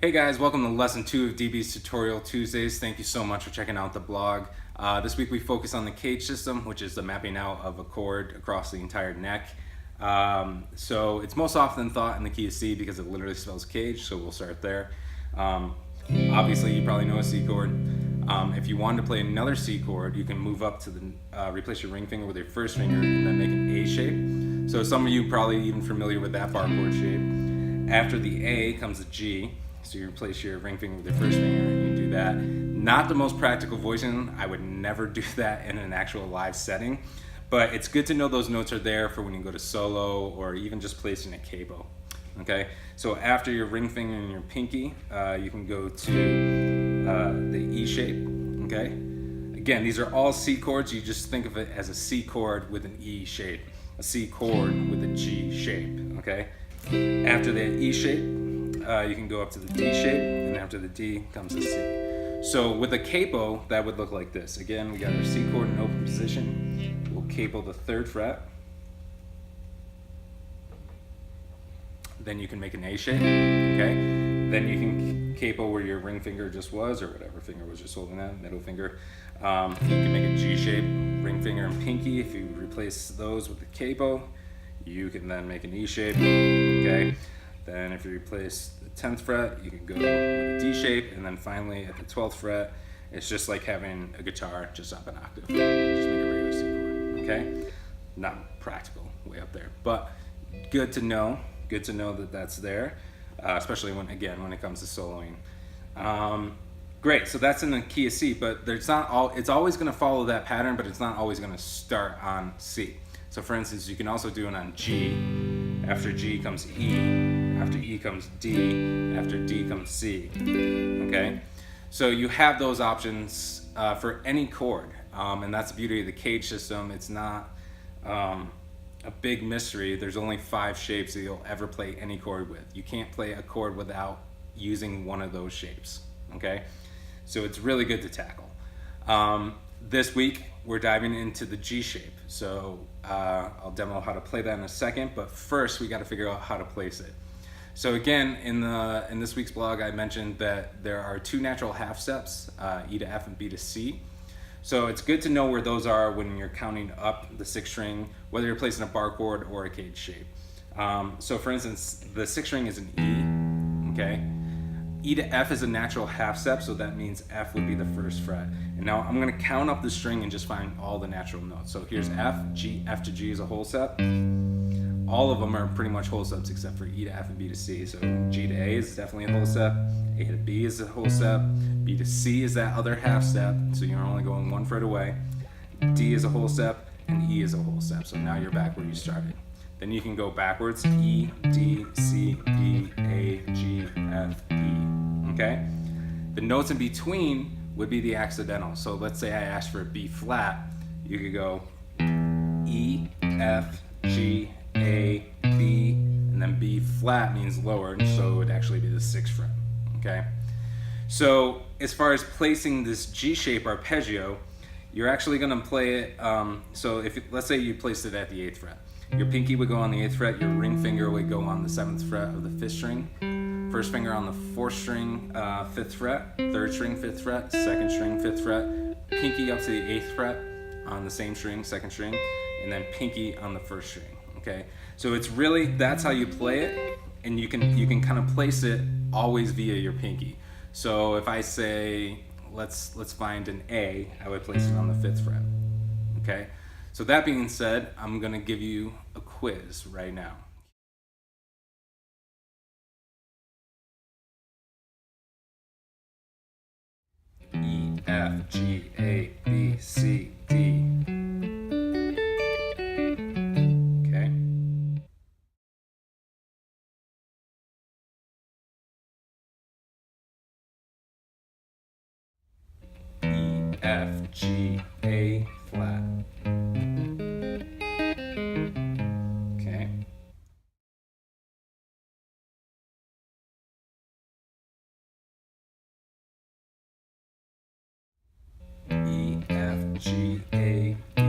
Hey guys, welcome to lesson 2 of dB's Tutorial Tuesdays. Thank you so much for checking out the blog. This week we focus on the cage system, which is the mapping out of a chord across the entire neck. So it's most often thought in the key of C because it literally spells cage, so we'll start there. Obviously you probably know a C chord. If you wanted to play another C chord, you can move up to the replace your ring finger with your first finger and then make an A shape. So some of you probably even familiar with that bar chord shape. After the A comes the G. So you replace your ring finger with your first finger and you do that. Not the most practical voicing. I would never do that in an actual live setting, but it's good to know those notes are there for when you go to solo or even just placing a capo. Okay, so after your ring finger and your pinky, you can go to the E shape. Okay, again, these are all C chords. You just think of it as a C chord with an E shape, a C chord with a G shape. Okay, after the E shape, you can go up to the D shape, and after the D comes the C. So with a capo, that would look like this. Again, we got our C chord in open position. We'll capo the 3rd fret. Then you can make an A shape, okay? Then you can capo where your ring finger just was, or whatever finger was just holding that, middle finger. You can make a G shape, ring finger and pinky. If you replace those with the capo, you can then make an E shape, okay? Then if you replace the 10th fret, you can go with a D shape, and then finally at the 12th fret, it's just like having a guitar just up an octave. You just make a regular C chord, okay? Not practical, way up there, but good to know that that's there, especially when it comes to soloing. Great, so that's in the key of C, but it's always gonna follow that pattern, but it's not always gonna start on C. So for instance, you can also do it on G. After G comes E, after E comes D, after D comes C, okay? So you have those options for any chord, and that's the beauty of the cage system. It's not a big mystery. There's only 5 shapes that you'll ever play any chord with. You can't play a chord without using one of those shapes, okay? So it's really good to tackle. This week, we're diving into the G shape. So I'll demo how to play that in a second, but first we got to figure out how to place it. So again, in this week's blog, I mentioned that there are 2 natural half steps, E to F and B to C. So it's good to know where those are when you're counting up the 6th string, whether you're placing a bar chord or a cage shape. So for instance, the 6th string is an E, okay? E to F is a natural half step, so that means F would be the 1st fret. And now I'm gonna count up the string and just find all the natural notes. So here's F, G, F to G is a whole step. All of them are pretty much whole steps except for E to F and B to C. So G to A is definitely a whole step, A to B is a whole step, B to C is that other half step, so you're only going 1 fret away. D is a whole step, and E is a whole step. So now you're back where you started. Then you can go backwards, E, D, C, B, A, G, F, E, okay? The notes in between would be the accidental. So let's say I asked for a B flat, you could go E, F, G, A, B, and then B flat means lower, so it would actually be the 6th fret, okay? So as far as placing this G shape arpeggio, you're actually gonna play it, so let's say you placed it at the 8th fret. Your pinky would go on the 8th fret, your ring finger would go on the 7th fret of the 5th string, first finger on the 4th string, 5th fret, 3rd string, 5th fret, 2nd string, 5th fret, pinky up to the 8th fret on the same string, 2nd string, and then pinky on the 1st string, okay? So it's really, that's how you play it, and you can kind of place it always via your pinky. So if I say, let's find an A, I would place it on the 5th fret, okay? So that being said, I'm gonna give you a quiz right now. E, F, G, A, B, C, D. Okay. E, F, G, A, flat. Okay. E, F, G, A, B.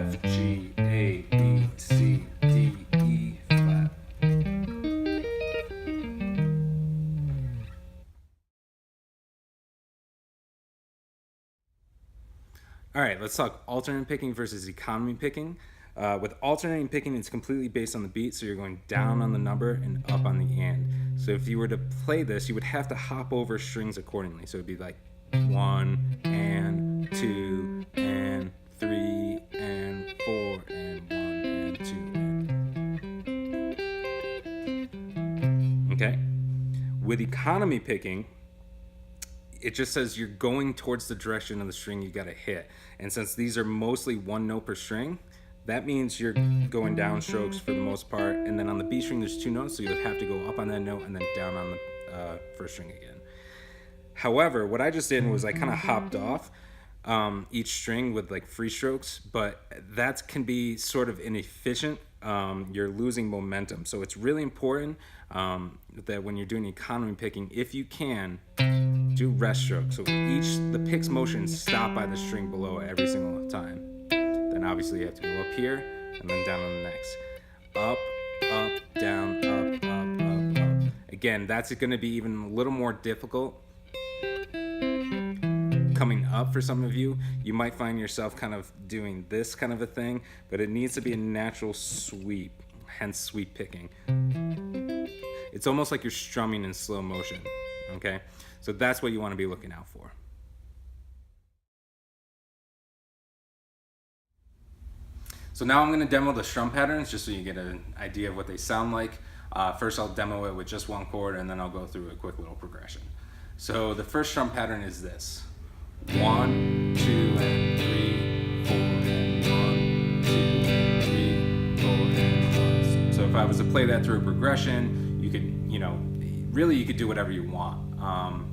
F, G, A, B, C, D, E, flat. All right, let's talk alternate picking versus economy picking. With alternating picking, it's completely based on the beat, so you're going down on the number and up on the and. So if you were to play this, you would have to hop over strings accordingly. So it'd be like 1 and 2 and 3 and 4 and 1 and 2 and... Okay? With economy picking, it just says you're going towards the direction of the string you got to hit. And since these are mostly one note per string, that means you're going down strokes for the most part. And then on the B string, there's 2 notes, so you would have to go up on that note and then down on the first string again. However, what I just did was I kind of hopped off each string with like free strokes, but that can be sort of inefficient. You're losing momentum. So it's really important that when you're doing economy picking, if you can, do rest strokes. So the pick's motions stop by the string below every single time. Then obviously you have to go up here and then down on the next. Up, up, down, up, up, up, up. Again, that's going to be even a little more difficult coming up for some of you. You might find yourself kind of doing this kind of a thing, but it needs to be a natural sweep, hence sweep picking. It's almost like you're strumming in slow motion, okay? So that's what you want to be looking out for. So now I'm going to demo the strum patterns just so you get an idea of what they sound like. First I'll demo it with just one chord, and then I'll go through a quick little progression. So the first strum pattern is this. 1, 2, and 3, 4, and 1, 2, 3, 4, and 1. So if I was to play that through a progression, you could, really you could do whatever you want.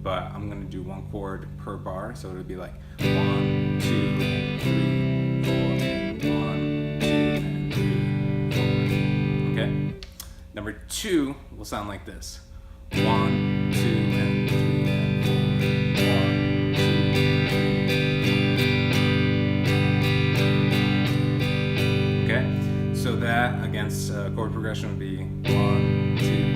But I'm going to do one chord per bar, so it would be like 1, 2, and 3, 4, and 1, 2, and 3, 4. Okay? Number 2 will sound like this. 1, 2, and 3, and 4. 1, 2. Okay? So that against chord progression would be 1, 2,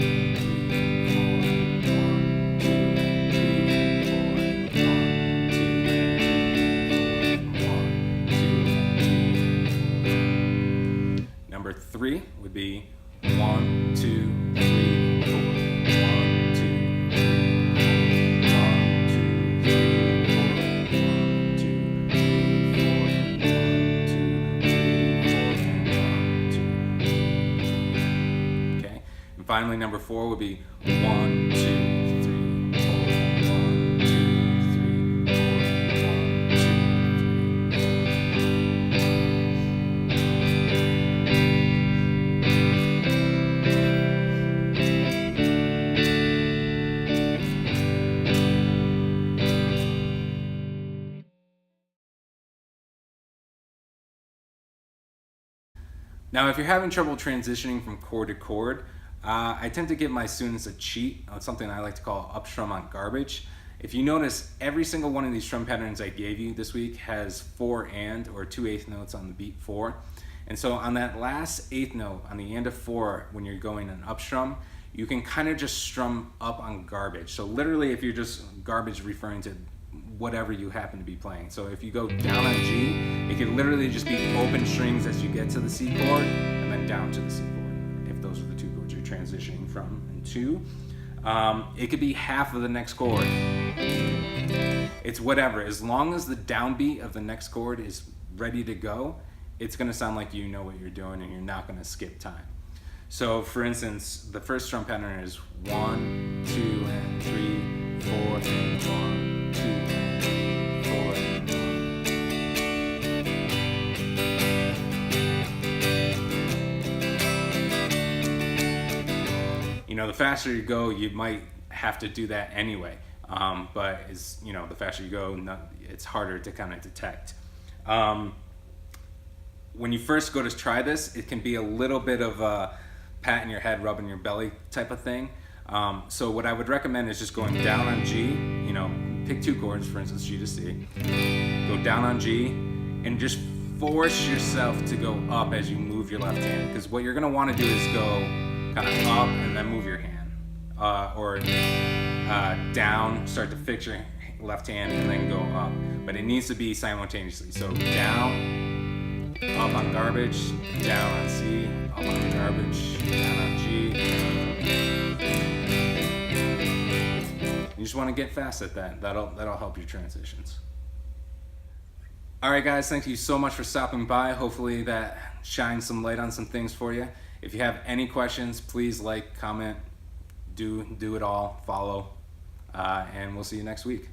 3 would be 1, 2, 3, 4. 1, 2, 3, 1, 2, 3, 4. 1, 2, 3, 4. 1, 2, 3, 4. Okay. And finally, number 4 would be 1, 2, 3, 4. 1, 2, 3, 4. 1, 2, Now, if you're having trouble transitioning from chord to chord, I tend to give my students a cheat on something I like to call up strum on garbage. If you notice, every single one of these strum patterns I gave you this week has 4 and or 2 eighth notes on the beat 4. And so on that last eighth note, on the end of 4, when you're going an up strum, you can kind of just strum up on garbage. So literally, if you're just garbage referring to whatever you happen to be playing. So if you go down on G, it could literally just be open strings as you get to the C chord and then down to the C chord, if those are the 2 chords you're transitioning from and to. It could be half of the next chord. It's whatever. As long as the downbeat of the next chord is ready to go, it's going to sound like you know what you're doing and you're not going to skip time. So for instance, the first strum pattern is 1, 2, and 3, 4, and 1, 2, and 3, 4, and 1. The faster you go, you might have to do that anyway. But the faster you go, it's harder to kind of detect. When you first go to try this, it can be a little bit of a pat in your head, rubbing your belly type of thing. So what I would recommend is just going down on G, pick 2 chords, for instance, G to C, go down on G, and just force yourself to go up as you move your left hand, because what you're going to want to do is go kind of up and then move your hand, or down, start to fix your left hand and then go up, but it needs to be simultaneously. So down, up on garbage, down on C, up on garbage, down on G. You just want to get fast at that. That'll help your transitions. All right, guys, thank you so much for stopping by. Hopefully that shines some light on some things for you. If you have any questions, please like, comment, do it all, follow, and we'll see you next week.